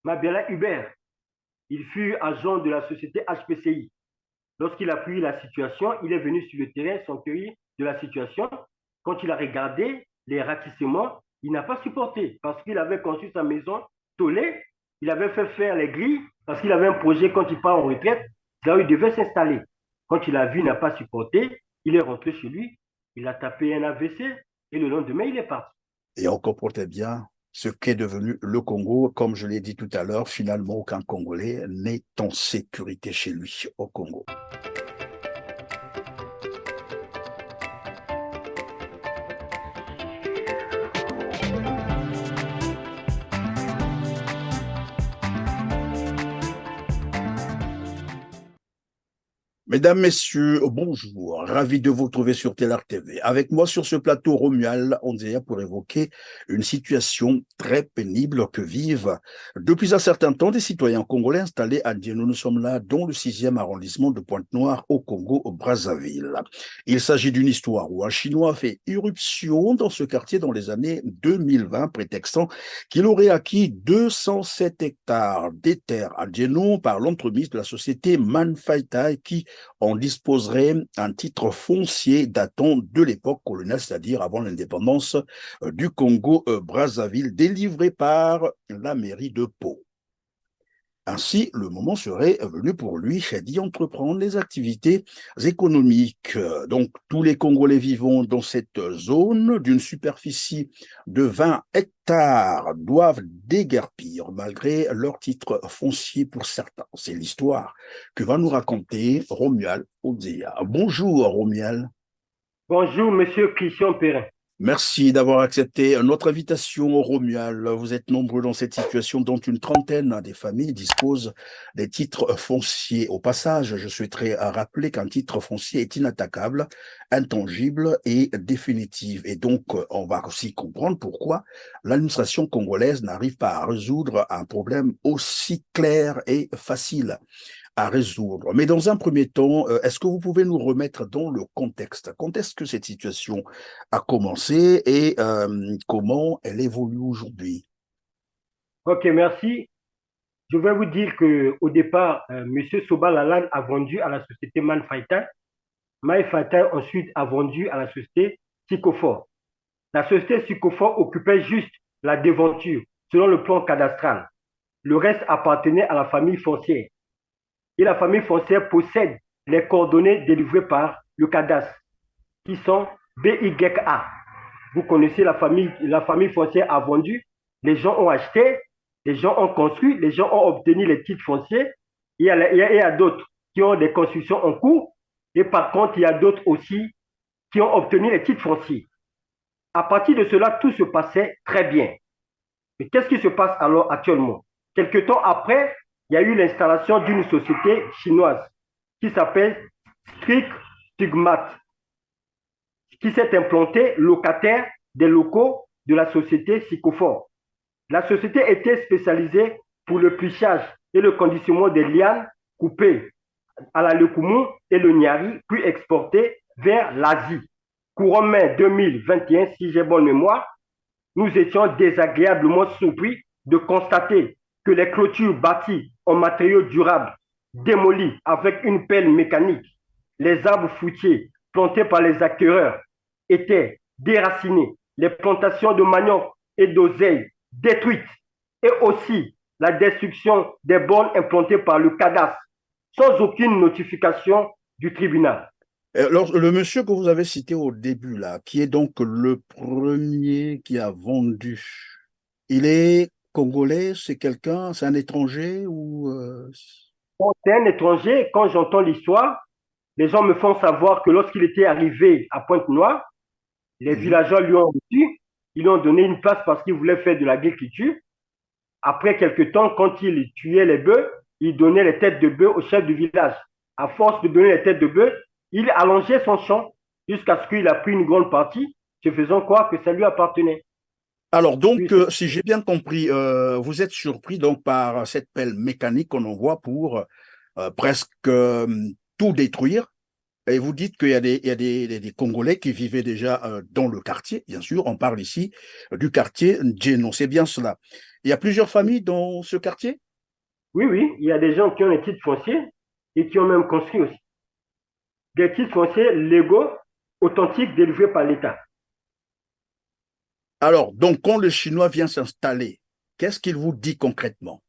Mabiala Hubert. Il fut agent de la société HPCI. Lorsqu'il a pris la situation, il est venu sur le terrain s'enquérir de la situation. Quand il a regardé les ratissements, il n'a pas supporté parce qu'il avait construit sa maison Tolé. Il avait fait faire les grilles parce qu'il avait un projet quand il part en retraite. Là où il devait s'installer. Quand il a vu, il n'a pas supporté. Il est rentré chez lui. Il a tapé un AVC et le lendemain, il est parti. Et on comprenait bien ce qu'est devenu le Congo. Comme je l'ai dit tout à l'heure, finalement, aucun Congolais n'est en sécurité chez lui au Congo. Mesdames, Messieurs, bonjour. Ravi de vous retrouver sur Telar TV. Avec moi sur ce plateau, Romuald Ondea pour évoquer une situation très pénible que vivent depuis un certain temps des citoyens congolais installés à Dieno. Nous sommes là dans le 6e arrondissement de Pointe-Noire au Congo, au Brazzaville. Il s'agit d'une histoire où un Chinois fait irruption dans ce quartier dans les années 2020, prétextant qu'il aurait acquis 207 hectares des terres à Dieno par l'entremise de la société Manfaitai qui on disposerait un titre foncier datant de l'époque coloniale, c'est-à-dire avant l'indépendance du Congo-Brazzaville, délivré par la mairie de Pau. Ainsi, le moment serait venu pour lui d'y entreprendre les activités économiques. Donc, tous les Congolais vivant dans cette zone d'une superficie de 20 hectares doivent déguerpir malgré leur titre foncier pour certains. C'est l'histoire que va nous raconter Romuald Odzea. Bonjour Romuald. Bonjour, monsieur Christian Perrin. Merci d'avoir accepté notre invitation, Romuald. Vous êtes nombreux dans cette situation dont une trentaine des familles disposent des titres fonciers. Au passage, je souhaiterais rappeler qu'un titre foncier est inattaquable, intangible et définitif. Et donc, on va aussi comprendre pourquoi l'administration congolaise n'arrive pas à résoudre un problème aussi clair et facile à résoudre. Mais dans un premier temps, est-ce que vous pouvez nous remettre dans le contexte? Quand est-ce que cette situation a commencé et comment elle évolue aujourd'hui? Ok, merci. Je vais vous dire qu'au départ, monsieur Soba Lalande a vendu à la société Manfaitai. Manfaitai ensuite a vendu à la société Sycophore. La société Sycophore occupait juste la devanture selon le plan cadastral. Le reste appartenait à la famille foncière. Et la famille foncière possède les coordonnées délivrées par le cadastre, qui sont BYA. Vous connaissez la famille foncière a vendu, les gens ont acheté, les gens ont construit, les gens ont obtenu les titres fonciers. Il y a d'autres qui ont des constructions en cours. Et par contre, il y a d'autres aussi qui ont obtenu les titres fonciers. À partir de cela, tout se passait très bien. Mais qu'est-ce qui se passe alors actuellement? Quelque temps après, il y a eu l'installation d'une société chinoise qui s'appelle Strict Stigmat, qui s'est implantée locataire des locaux de la société Sycophore. La société était spécialisée pour le plichage et le conditionnement des lianes coupées à la Lekumu et le Niari, puis exportées vers l'Asie. Courant mai 2021, si j'ai bonne mémoire, nous étions désagréablement surpris de constater que les clôtures bâties en matériaux durables, démolies avec une pelle mécanique, les arbres fruitiers plantés par les acquéreurs étaient déracinés, les plantations de manioc et d'oseille détruites, et aussi la destruction des bornes implantées par le cadastre, sans aucune notification du tribunal. Alors, le monsieur que vous avez cité au début, là, qui est donc le premier qui a vendu, il est congolais, c'est quelqu'un, c'est un étranger ou C'est un étranger, quand j'entends l'histoire, les gens me font savoir que lorsqu'il était arrivé à Pointe-Noire, les Mhm. villageois lui ont reçu, ils lui ont donné une place parce qu'il voulait faire de l'agriculture. Après quelque temps, quand il tuait les bœufs, il donnait les têtes de bœufs au chef du village. À force de donner les têtes de bœufs, il allongeait son champ jusqu'à ce qu'il a pris une grande partie, se faisant croire que ça lui appartenait. Alors Puis, donc, si j'ai bien compris, vous êtes surpris donc par cette pelle mécanique qu'on envoie pour presque tout détruire. Et vous dites qu'il y a des Congolais qui vivaient déjà dans le quartier, bien sûr. On parle ici du quartier Djeno, c'est bien cela. Il y a plusieurs familles dans ce quartier? Oui, oui, il y a des gens qui ont les titres fonciers et qui ont même construit aussi. Des titres fonciers légaux, authentiques, délivrés par l'État. Alors, donc, quand le Chinois vient s'installer, qu'est-ce qu'il vous dit concrètement?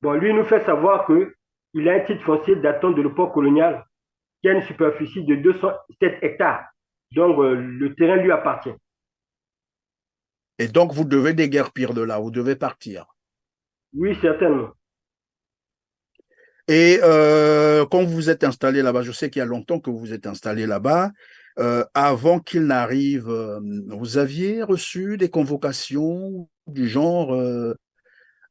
Bon, lui il nous fait savoir qu'il a un titre foncier datant de l'époque coloniale qui a une superficie de 207 hectares. Donc, le terrain lui appartient. Et donc, vous devez déguerpir de là, vous devez partir. Oui, certainement. Et quand vous vous êtes installé là-bas, je sais qu'il y a longtemps que vous vous êtes installé là-bas, avant qu'il n'arrive, vous aviez reçu des convocations du genre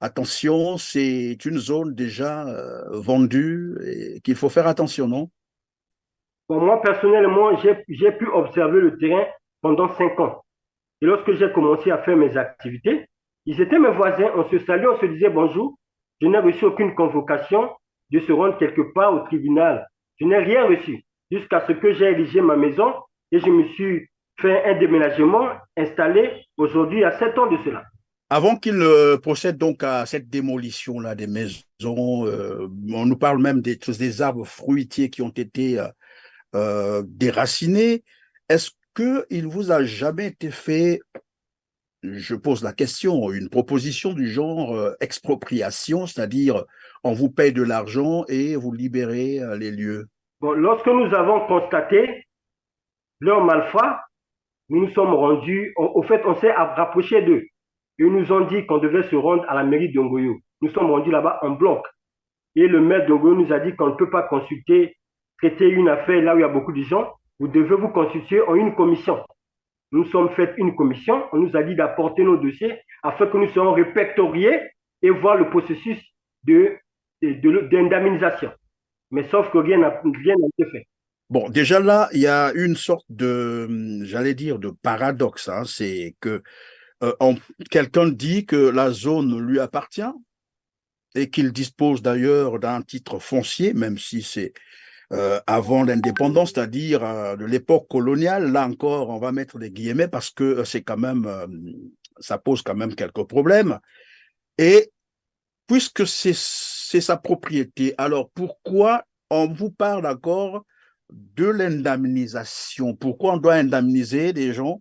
attention, c'est une zone déjà vendue et qu'il faut faire attention, non? Bon, moi, personnellement, j'ai pu observer le terrain pendant 5 ans. Et lorsque j'ai commencé à faire mes activités, ils étaient mes voisins, on se saluait, on se disait bonjour. Je n'ai reçu aucune convocation de se rendre quelque part au tribunal. Je n'ai rien reçu jusqu'à ce que j'ai érigé ma maison et je me suis fait un déménagement installé aujourd'hui il y a 7 ans de cela. Avant qu'il procède donc à cette démolition-là des maisons, on nous parle même des arbres fruitiers qui ont été déracinés. Est-ce qu'il vous a jamais été fait, je pose la question, une proposition du genre expropriation, c'est-à-dire on vous paye de l'argent et vous libérez les lieux? Bon, lorsque nous avons constaté leur malfrat, nous nous sommes rendus, au fait, on s'est rapproché d'eux. Ils nous ont dit qu'on devait se rendre à la mairie de Ngoyo. Nous sommes rendus là-bas en bloc. Et le maire de Ngoyo nous a dit qu'on ne peut pas consulter, traiter une affaire là où il y a beaucoup de gens. Vous devez vous constituer en une commission. Nous sommes fait une commission. On nous a dit d'apporter nos dossiers afin que nous soyons répertoriés et voir le processus d'indemnisation. Mais sauf que rien n'a été fait. Bon, déjà là, il y a une sorte de, j'allais dire, de paradoxe. Hein, c'est que euh, on- quelqu'un dit que la zone lui appartient et qu'il dispose d'ailleurs d'un titre foncier, même si c'est avant l'indépendance, c'est-à-dire de l'époque coloniale. Là encore, on va mettre des guillemets parce que c'est quand même, ça pose quand même quelques problèmes. Et puisque c'est sa propriété, alors pourquoi on vous parle encore de l'indemnisation? Pourquoi on doit indemniser des gens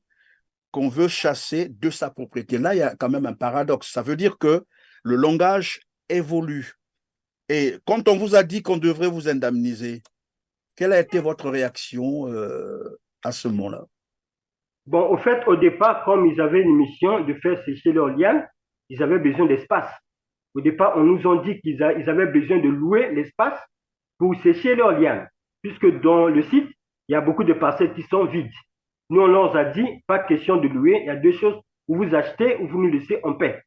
qu'on veut chasser de sa propriété? Là, il y a quand même un paradoxe. Ça veut dire que le langage évolue. Et quand on vous a dit qu'on devrait vous indemniser, quelle a été votre réaction à ce moment-là? Bon, au fait, au départ, comme ils avaient une mission de faire sécher leurs lianes, ils avaient besoin d'espace. Au départ, on nous a dit qu'ils avaient besoin de louer l'espace pour sécher leurs lianes, puisque dans le site, il y a beaucoup de parcelles qui sont vides. Nous, on leur a dit, pas question de louer, il y a deux choses, ou vous achetez ou vous nous laissez en paix.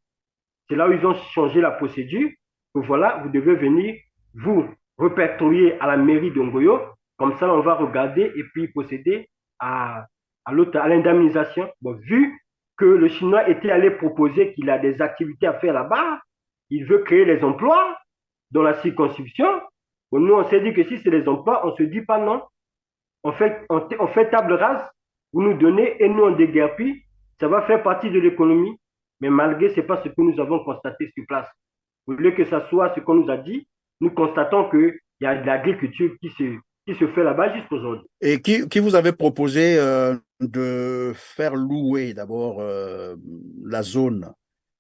C'est là où ils ont changé la procédure, que voilà, vous devez venir vous répertorier à la mairie de Ngoyo, comme ça on va regarder et puis procéder à, à l'indemnisation. Bon, vu que le Chinois était allé proposer qu'il a des activités à faire là-bas, il veut créer les emplois dans la circonscription. Bon, nous, on s'est dit que si c'est les emplois, on ne se dit pas non. On fait table rase, vous nous donnez et nous on déguerpit. Ça va faire partie de l'économie. Mais malgré, ce n'est pas ce que nous avons constaté sur place. Au lieu que ça soit ce qu'on nous a dit, nous constatons qu'il y a de l'agriculture qui se fait là-bas jusqu'à aujourd'hui. Et qui vous avait proposé de faire louer d'abord la zone?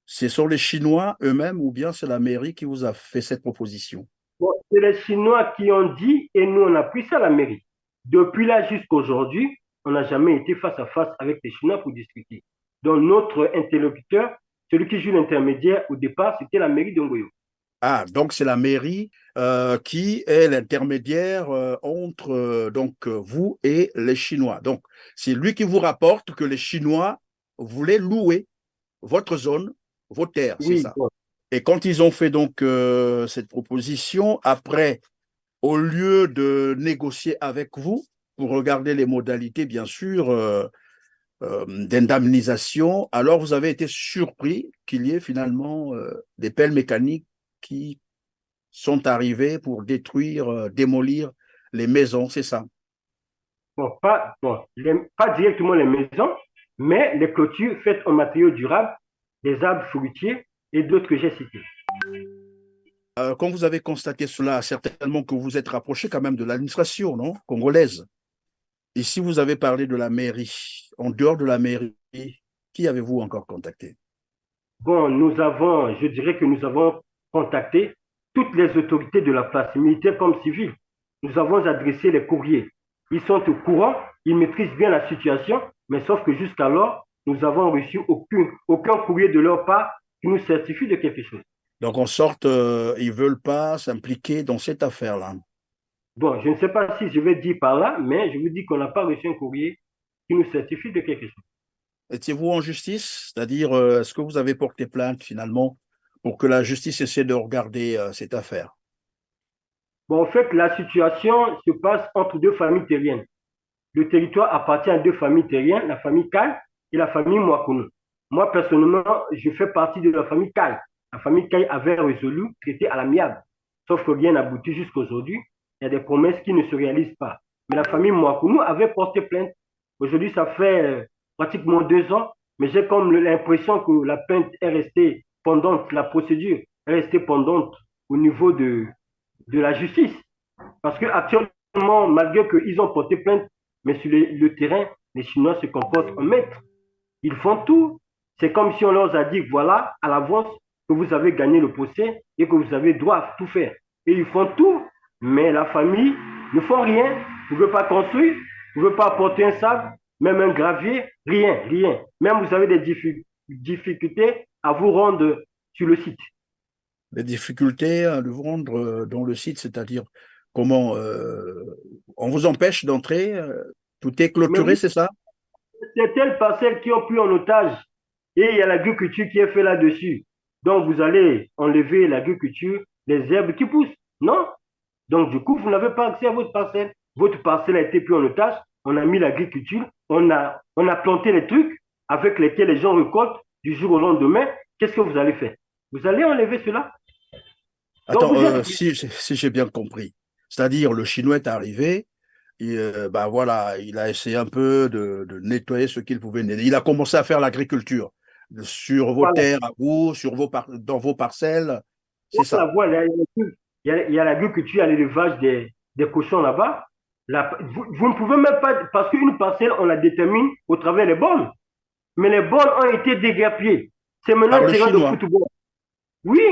Ce sont les Chinois eux-mêmes ou bien c'est la mairie qui vous a fait cette proposition? Bon, c'est les Chinois qui ont dit et nous on a pris ça à la mairie. Depuis là jusqu'à aujourd'hui, on n'a jamais été face à face avec les Chinois pour discuter. Donc notre interlocuteur, celui qui joue l'intermédiaire au départ, c'était la mairie de Ngoyo. Ah, donc c'est la mairie qui est l'intermédiaire entre vous et les Chinois. Donc c'est lui qui vous rapporte que les Chinois voulaient louer votre zone, vos terres, c'est Oui, ça. bon. Et quand ils ont fait donc cette proposition, après, au lieu de négocier avec vous pour regarder les modalités, bien sûr, d'indemnisation, alors vous avez été surpris qu'il y ait finalement des pelles mécaniques qui sont arrivées pour détruire, démolir les maisons, c'est ça. Pas directement les maisons, mais les clôtures faites en matériaux durables, des arbres fruitiers et d'autres que j'ai cités. Quand vous avez constaté cela, certainement que vous vous êtes rapproché quand même de l'administration, non, congolaise. Ici, vous avez parlé de la mairie. En dehors de la mairie, qui avez-vous encore contacté? Bon, je dirais que nous avons contacté toutes les autorités de la place, militaires comme civiles. Nous avons adressé les courriers. Ils sont au courant, ils maîtrisent bien la situation, mais sauf que jusqu'alors, nous avons reçu aucun courrier de leur part qui nous certifie de quelque chose. Donc, en sorte, ils ne veulent pas s'impliquer dans cette affaire-là. Bon, je ne sais pas si je vais dire par là, mais je vous dis qu'on n'a pas reçu un courrier qui nous certifie de quelque chose. Étiez-vous en justice? C'est-à-dire, est-ce que vous avez porté plainte finalement pour que la justice essaie de regarder cette affaire? Bon, en fait, la situation se passe entre deux familles terriennes. Le territoire appartient à deux familles terriennes, la famille Kal et la famille Mwakono. Moi, personnellement, je fais partie de la famille Kal. La famille Kal avait résolu, traité à l'amiable. Sauf que rien n'aboutit jusqu'à aujourd'hui. Il y a des promesses qui ne se réalisent pas. Mais la famille Mwakono avait porté plainte. Aujourd'hui, ça fait pratiquement 2 ans, mais j'ai comme l'impression que la plainte est restée pendante, la procédure est restée pendante au niveau de la justice. Parce qu'actuellement, malgré qu'ils ont porté plainte, mais sur le terrain, les Chinois se comportent en maître. Ils font tout. C'est comme si on leur a dit, voilà, à l'avance, que vous avez gagné le procès et que vous avez droit à tout faire. Et ils font tout, mais la famille ne font rien. Vous ne pouvez pas construire, vous ne pouvez pas apporter un sable, même un gravier, rien, rien. Même vous avez des difficultés à vous rendre sur le site. Les difficultés à le vendre dans le site, c'est-à-dire comment on vous empêche d'entrer, tout est Mais clôturé, oui, c'est ça? c'est telles parcelles qui ont pris en otage et il y a l'agriculture qui est faite là-dessus. Donc, vous allez enlever l'agriculture, les herbes qui poussent. Non. Donc, du coup, vous n'avez pas accès à votre parcelle. Votre parcelle a été prise en otage. On a mis l'agriculture. On a planté les trucs avec lesquels les gens récoltent du jour au lendemain. Qu'est-ce que vous allez faire? Vous allez enlever cela. Donc, Attends, vous êtes. si j'ai bien compris, c'est-à-dire le Chinois est arrivé, et, ben voilà, il a essayé un peu de nettoyer ce qu'il pouvait nettoyer. Il a commencé à faire l'agriculture sur vos Voilà. terres à vous, dans vos parcelles, c'est ça. La voie, il y a l'agriculture, il y a l'élevage des cochons là-bas. Vous ne pouvez même pas, parce qu'une parcelle, on la détermine au travers des bornes. Mais les bornes ont été déguerpiées. C'est maintenant Par un le terrain de Chinois. football. Oui,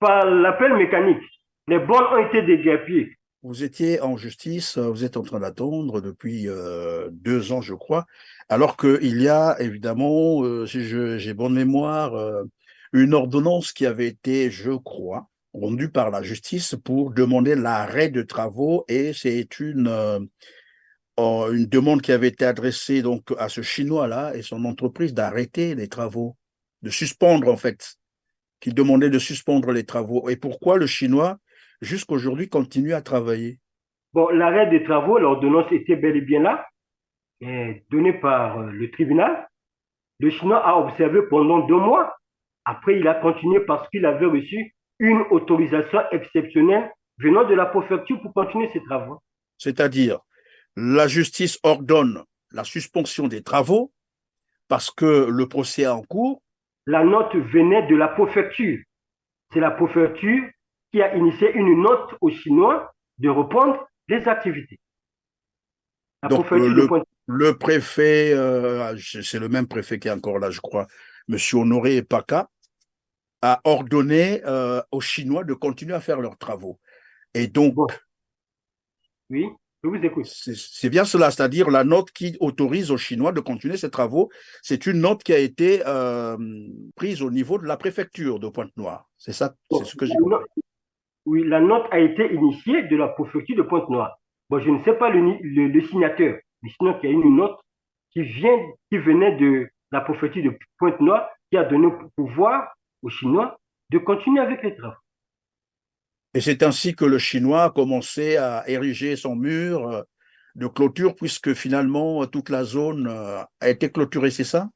par l'appel mécanique. Les bornes ont été déguerpiées. Vous étiez en justice, vous êtes en train d'attendre depuis 2 ans, je crois, alors qu'il y a évidemment, si j'ai bonne mémoire, une ordonnance qui avait été, je crois, rendue par la justice pour demander l'arrêt de travaux et c'est une demande qui avait été adressée donc à ce Chinois-là et son entreprise d'arrêter les travaux, de suspendre en fait, qui demandait de suspendre les travaux. Et pourquoi le Chinois, jusqu'aujourd'hui, continue à travailler? Bon, l'arrêt des travaux, l'ordonnance était bel et bien là, donnée par le tribunal. Le Chinois a observé pendant 2 mois. Après, il a continué parce qu'il avait reçu une autorisation exceptionnelle venant de la préfecture pour continuer ses travaux. C'est-à-dire, la justice ordonne la suspension des travaux parce que le procès est en cours. La note venait de la préfecture. C'est la préfecture qui a initié une note aux Chinois de reprendre les activités. La Donc, préfecture de Pointe. le préfet, c'est le même préfet qui est encore là, je crois, Monsieur Honoré Paca, a ordonné aux Chinois de continuer à faire leurs travaux. Et donc, Bon, oui, je vous écoute. c'est bien cela, c'est-à-dire la note qui autorise aux Chinois de continuer ces travaux, c'est une note qui a été prise au niveau de la préfecture de Pointe-Noire. C'est ça, c'est Bon, ce que j'ai compris. oui, la note a été initiée de la préfecture de Pointe-Noire. Bon, je ne sais pas le signateur, mais sinon qu'il y a une note qui venait de la préfecture de Pointe-Noire qui a donné pouvoir aux Chinois de continuer avec les travaux. Et c'est ainsi que le Chinois a commencé à ériger son mur de clôture, puisque finalement toute la zone a été clôturée, c'est ça?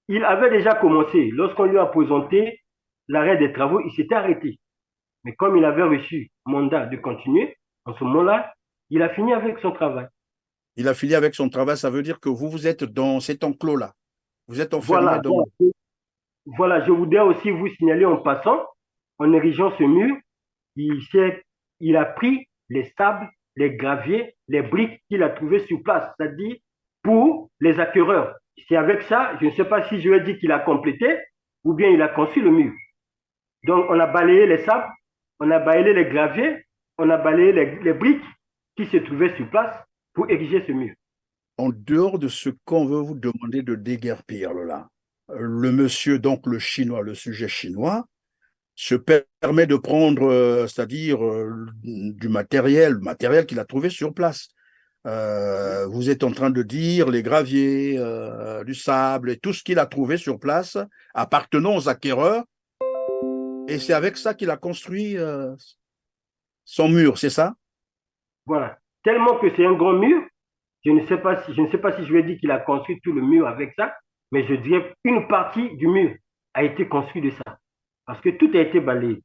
Il avait déjà commencé. Lorsqu'on lui a présenté l'arrêt des travaux, il s'était arrêté. Mais comme il avait reçu mandat de continuer, En ce moment-là, il a fini avec son travail. Il a fini avec son travail, ça veut dire que vous êtes dans cet enclos-là. Vous êtes enfermé Voilà, dans... voilà, je voudrais aussi vous signaler en passant, en érigeant ce mur, il, il a pris les sables, les graviers, les briques qu'il a trouvées sur place, c'est-à-dire pour les acquéreurs. C'est avec ça, je ne sais pas si je vais dire qu'il a complété ou bien il a construit le mur. Donc, on a balayé les sables, on a balayé les graviers, on a balayé les briques qui se trouvaient sur place pour ériger ce mur. En dehors de ce qu'on veut vous demander de déguerpir, là, le monsieur, donc le chinois, le sujet chinois, se permet de prendre, c'est-à-dire du matériel qu'il a trouvé sur place. Vous êtes en train de dire les graviers, du sable et tout ce qu'il a trouvé sur place appartenant aux acquéreurs. Et c'est avec ça qu'il a construit son mur, c'est ça? Voilà. Tellement que c'est un grand mur, je ne sais pas si je vais dire qu'il a construit tout le mur avec ça, mais je dirais une partie du mur a été construite de ça. Parce que tout a été balayé.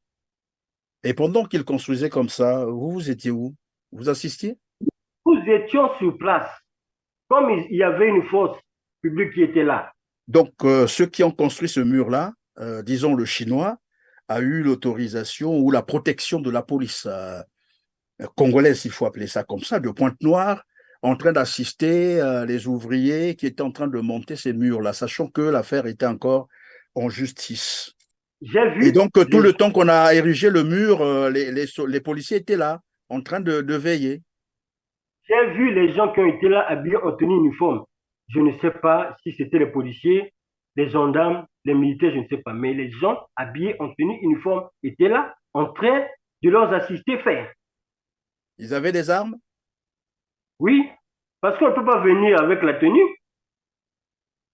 Et pendant qu'il construisait comme ça, vous étiez où? Vous assistiez? Nous étions sur place. Comme il y avait une force publique qui était là. Donc, ceux qui ont construit ce mur-là, disons le chinois, a eu l'autorisation ou la protection de la police congolaise, il faut appeler ça comme ça, de Pointe-Noire, en train d'assister les ouvriers qui étaient en train de monter ces murs-là, sachant que l'affaire était encore en justice. J'ai vu. Et donc, tout le temps qu'on a érigé le mur, les policiers étaient là, en train de veiller. J'ai vu les gens qui ont été là habillés en tenue uniforme. Je ne sais pas si c'était les policiers, les gendarmes, les militaires, je ne sais pas. Mais les gens habillés en tenue uniforme étaient là, en train de leur assister faire. Ils avaient des armes? Oui, parce qu'on ne peut pas venir avec la tenue.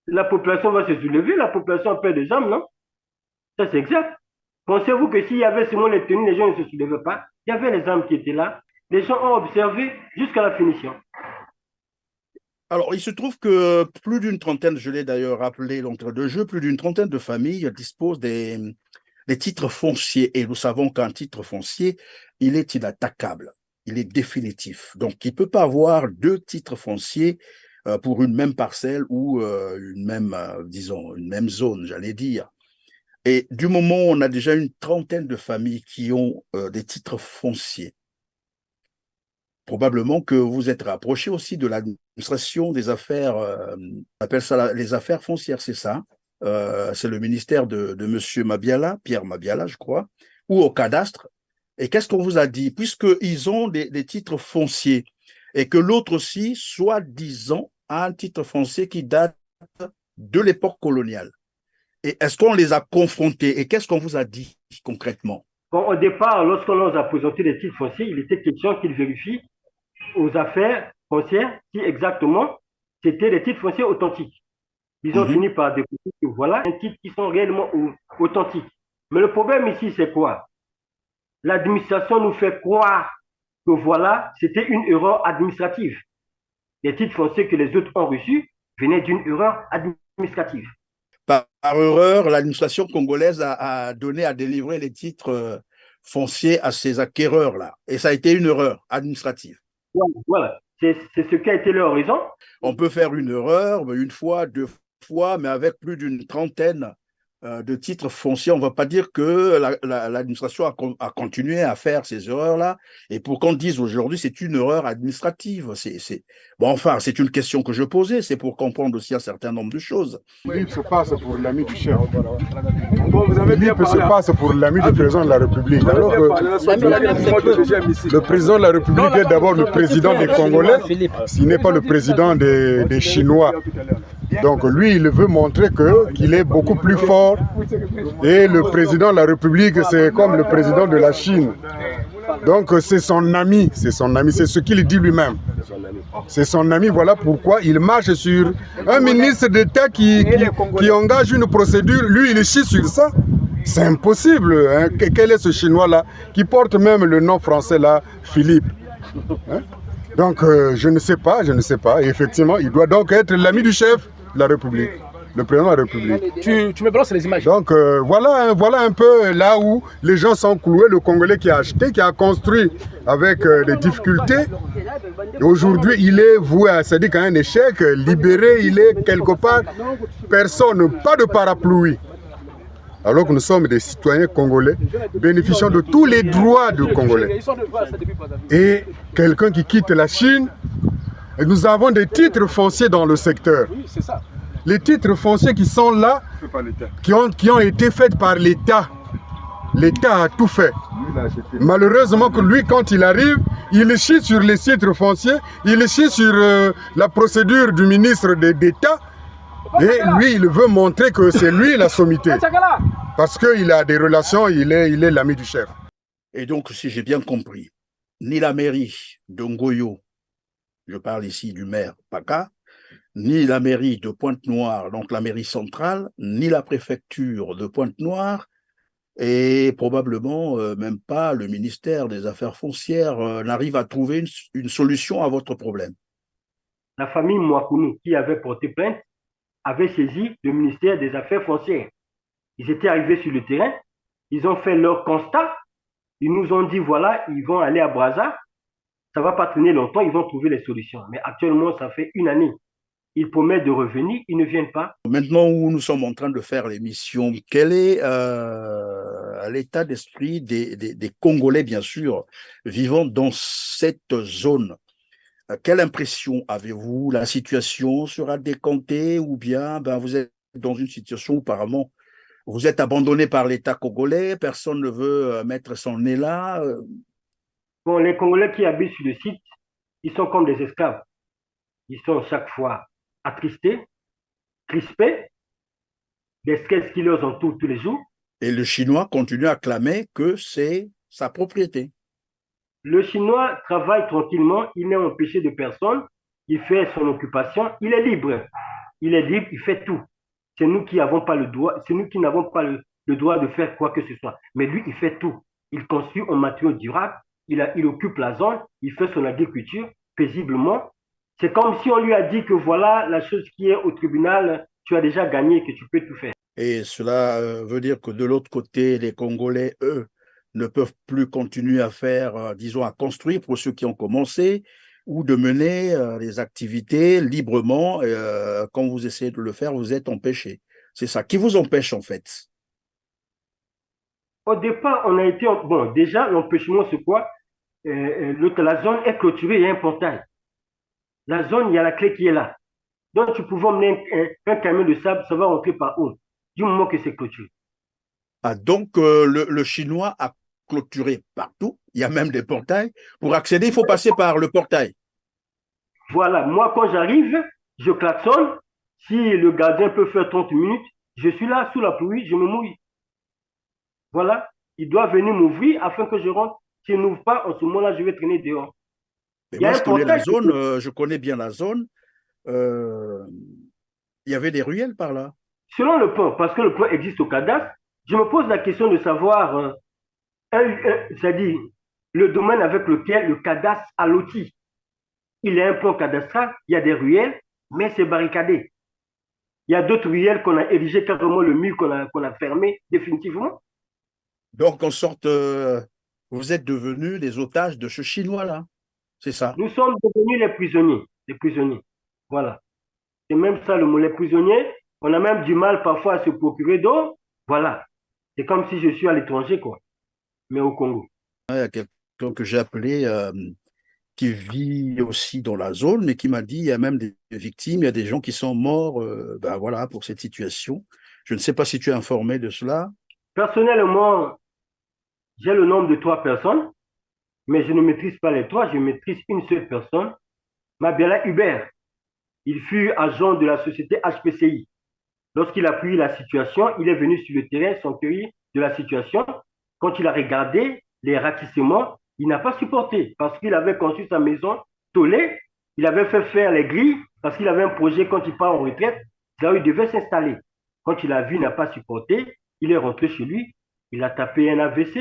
La population va se soulever, la population a peur des armes, non? Ça, c'est exact. Pensez-vous que s'il y avait seulement les tenues, les gens ne se soulevaient pas? Il y avait les armes qui étaient là. Les gens ont observé jusqu'à la finition. Alors, il se trouve que plus d'une trentaine, je l'ai d'ailleurs rappelé l'entrée de jeu, plus d'une trentaine de familles disposent des titres fonciers. Et nous savons qu'un titre foncier, il est inattaquable, il est définitif. Donc, il ne peut pas avoir deux titres fonciers pour une même parcelle ou une même, disons, une même zone, j'allais dire. Et du moment où on a déjà une trentaine de familles qui ont des titres fonciers, probablement que vous êtes rapproché aussi de l'administration des affaires, on appelle ça les affaires foncières, c'est ça? C'est le ministère de M. Mabiala, Pierre Mabiala, je crois, ou au cadastre. Et qu'est-ce qu'on vous a dit? Puisqu'ils ont des titres fonciers et que l'autre aussi, soi-disant, a un titre foncier qui date de l'époque coloniale. Et est-ce qu'on les a confrontés? Et qu'est-ce qu'on vous a dit concrètement? Bon, au départ, lorsqu'on nous a présenté les titres fonciers, il était question qu'ils vérifient aux affaires foncières si exactement c'était des titres fonciers authentiques. Ils ont fini par découvrir que voilà un titre qui sont réellement authentiques. Mais le problème ici, c'est quoi? L'administration nous fait croire que voilà, c'était une erreur administrative. Les titres fonciers que les autres ont reçus venaient d'une erreur administrative. Par erreur, l'administration congolaise a donné à délivrer les titres fonciers à ces acquéreurs-là. Et ça a été une erreur administrative. Voilà. C'est ce qui a été leur raison. On peut faire une erreur, une fois, deux fois, mais avec plus d'une trentaine de titres fonciers, on ne va pas dire que l'administration a continué à faire ces erreurs-là. Et pour qu'on dise aujourd'hui, c'est une erreur administrative. Bon, enfin, c'est une question que je posais, c'est pour comprendre aussi un certain nombre de choses. Philippe se passe pour l'ami du chef. Philippe se passe pour l'ami du président de la République. Alors que le président de la République est d'abord le président des Congolais, s'il n'est pas le président des Chinois. Donc lui, il veut montrer qu'il est beaucoup plus fort. Et le président de la République, c'est comme le président de la Chine. Donc c'est son ami, c'est ce qu'il dit lui-même. C'est son ami, voilà pourquoi il marche sur un ministre d'État qui engage une procédure. Lui, il chie sur ça. C'est impossible. Hein? Quel est ce Chinois-là qui porte même le nom français là, Philippe? Hein? Donc je ne sais pas. Et effectivement, il doit donc être l'ami du chef de la République. le président de la République. Tu me balances les images. Donc voilà un peu là où les gens sont cloués, le Congolais qui a acheté, qui a construit avec des difficultés. Aujourd'hui, il est voué à un échec, libéré, il est quelque part, personne, pas de parapluie. Alors que nous sommes des citoyens congolais, bénéficiant de tous les droits du Congolais. Et quelqu'un qui quitte la Chine, et nous avons des titres fonciers dans le secteur. Les titres fonciers qui sont là, qui ont été faits par l'État. L'État a tout fait. Malheureusement que lui, quand il arrive, il chie sur les titres fonciers, il chie sur la procédure du ministre d'État. Et lui, il veut montrer que c'est lui la sommité. Parce qu'il a des relations, il est l'ami du chef. Et donc, si j'ai bien compris, ni la mairie de Ngoyo, je parle ici du maire Paka, ni la mairie de Pointe-Noire, donc la mairie centrale, ni la préfecture de Pointe-Noire, et probablement même pas le ministère des Affaires foncières n'arrive à trouver une solution à votre problème. La famille Mouakounou, qui avait porté plainte, avait saisi le ministère des Affaires foncières. Ils étaient arrivés sur le terrain, ils ont fait leur constat, ils nous ont dit, voilà, ils vont aller à Brazza, ça ne va pas traîner longtemps, ils vont trouver les solutions. Mais actuellement, ça fait une année. Ils promettent de revenir, ils ne viennent pas. Maintenant où nous sommes en train de faire l'émission, quel est l'état d'esprit des Congolais, bien sûr, vivant dans cette zone? Quelle impression avez-vous? La situation sera décantée ou bien vous êtes dans une situation où apparemment vous êtes abandonné par l'État congolais, personne ne veut mettre son nez là? Bon, les Congolais qui habitent sur le site, ils sont comme des esclaves. Ils sont chaque fois attristés, crispés, des stress qui leur entourent tous les jours. Et le Chinois continue à clamer que c'est sa propriété. Le Chinois travaille tranquillement, il n'est empêché de personne, il fait son occupation, il est libre. Il est libre, il fait tout. C'est nous qui n'avons pas le droit, c'est nous qui n'avons pas le droit de faire quoi que ce soit. Mais lui, il fait tout. Il construit en matériaux durables, il occupe la zone, il fait son agriculture paisiblement. C'est comme si on lui a dit que voilà la chose qui est au tribunal, tu as déjà gagné, que tu peux tout faire. Et cela veut dire que de l'autre côté, les Congolais, eux, ne peuvent plus continuer à faire, disons, à construire pour ceux qui ont commencé, ou de mener les activités librement. Quand vous essayez de le faire, vous êtes empêché. C'est ça. Qui vous empêche, en fait? Au départ, on a été... Bon, déjà, l'empêchement, c'est quoi? La zone est clôturée, il y a un portail. La zone, il y a la clé qui est là. Donc, tu pouvais emmener un camion de sable, ça va rentrer par où? Du moment que c'est clôturé. Ah, donc, le Chinois a clôturé partout. Il y a même des portails. Pour accéder, il faut passer par le portail. Voilà. Moi, quand j'arrive, je klaxonne. Si le gardien peut faire 30 minutes, je suis là, sous la pluie, je me mouille. Voilà. Il doit venir m'ouvrir afin que je rentre. S'il n'ouvre pas, en ce moment-là, je vais traîner dehors. Mais moi, je connais la zone, je connais bien la zone. Il y avait des ruelles par là. Selon le plan, parce que le plan existe au cadastre, je me pose la question de savoir, c'est-à-dire le domaine avec lequel le cadastre a loti. Il y a un plan cadastral, il y a des ruelles, mais c'est barricadé. Il y a d'autres ruelles qu'on a érigées, carrément le mur qu'on a fermé définitivement. Donc, en sorte, vous êtes devenus les otages de ce Chinois-là. C'est ça. Nous sommes devenus les prisonniers. Les prisonniers. Voilà. C'est même ça le mot, les prisonniers. On a même du mal parfois à se procurer d'eau. Voilà. C'est comme si je suis à l'étranger, quoi. Mais au Congo. Il y a quelqu'un que j'ai appelé qui vit aussi dans la zone, mais qui m'a dit il y a même des victimes, il y a des gens qui sont morts voilà, pour cette situation. Je ne sais pas si tu es informé de cela. Personnellement, j'ai le nombre de 3 personnes, mais je ne maîtrise pas les 3, je maîtrise une seule personne, Mabiala Hubert. Il fut agent de la société HPCI. Lorsqu'il a pris la situation, il est venu sur le terrain s'enquérir de la situation. Quand il a regardé les ratissements, il n'a pas supporté parce qu'il avait construit sa maison tollée, il avait fait faire les grilles parce qu'il avait un projet quand il part en retraite, là où il devait s'installer. Quand il a vu, il n'a pas supporté, il est rentré chez lui, il a tapé un AVC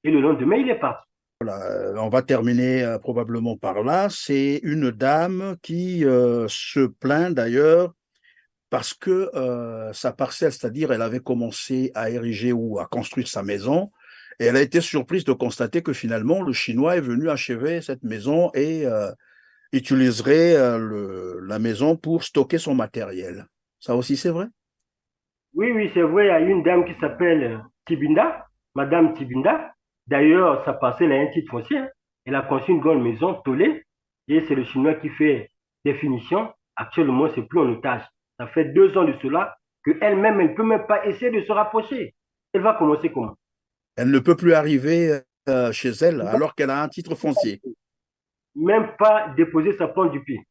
et le lendemain, il est parti. Voilà, on va terminer probablement par là. C'est une dame qui se plaint d'ailleurs parce que sa parcelle, c'est-à-dire elle avait commencé à ériger ou à construire sa maison, et elle a été surprise de constater que finalement le Chinois est venu achever cette maison et utiliserait la maison pour stocker son matériel. Ça aussi, c'est vrai? Oui, oui, c'est vrai, il y a une dame qui s'appelle Tibinda, Madame Tibinda. D'ailleurs, sa parcelle a un titre foncier, hein. Elle a construit une grande maison, Tolé, et c'est le Chinois qui fait des finitions. Actuellement, c'est plus en otage. Ça fait 2 ans de cela qu'elle-même, elle ne peut même pas essayer de se rapprocher. Elle va commencer comment? Elle ne peut plus arriver chez elle alors qu'elle a un titre foncier. Même pas déposer sa pointe du pied.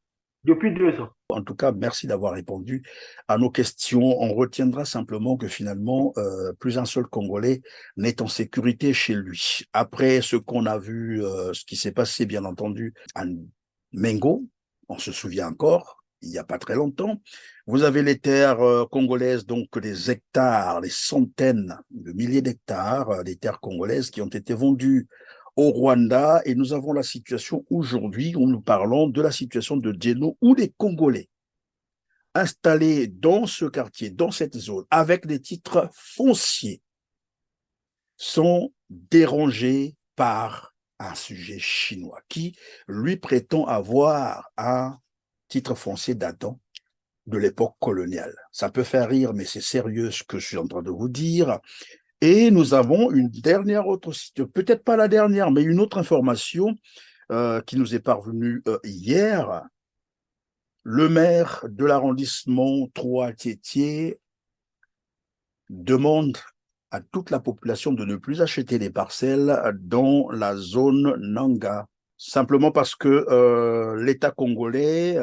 Depuis 2 ans. En tout cas, merci d'avoir répondu à nos questions. On retiendra simplement que finalement, plus un seul Congolais n'est en sécurité chez lui. Après ce qu'on a vu, ce qui s'est passé, bien entendu, à Mengo, on se souvient encore, il n'y a pas très longtemps. Vous avez les terres congolaises, donc les hectares, les centaines de milliers d'hectares, des terres congolaises qui ont été vendues au Rwanda, et nous avons la situation aujourd'hui où nous parlons de la situation de Djeno, où les Congolais installés dans ce quartier, dans cette zone, avec des titres fonciers, sont dérangés par un sujet chinois qui, lui, prétend avoir un titre foncier datant de l'époque coloniale. Ça peut faire rire, mais c'est sérieux ce que je suis en train de vous dire. Et nous avons une dernière autre, peut-être pas la dernière, mais une autre information qui nous est parvenue hier. Le maire de l'arrondissement 3-Tietier demande à toute la population de ne plus acheter des parcelles dans la zone Nanga. Simplement parce que l'État congolais,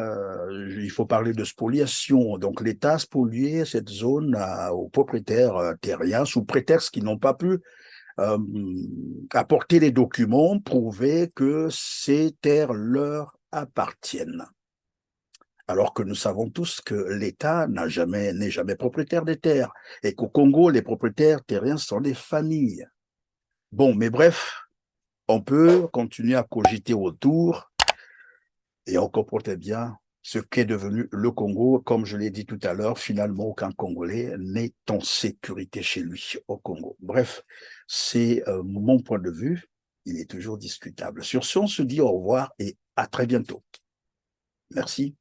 il faut parler de spoliation, donc l'État a spolié cette zone aux propriétaires terriens sous prétexte qu'ils n'ont pas pu apporter les documents, prouver que ces terres leur appartiennent. Alors que nous savons tous que l'État n'est jamais propriétaire des terres et qu'au Congo, les propriétaires terriens sont des familles. Bon, mais bref, on peut continuer à cogiter autour et on comprend bien ce qu'est devenu le Congo. Comme je l'ai dit tout à l'heure, finalement, aucun Congolais n'est en sécurité chez lui au Congo. Bref, c'est mon point de vue. Il est toujours discutable. Sur ce, on se dit au revoir et à très bientôt. Merci.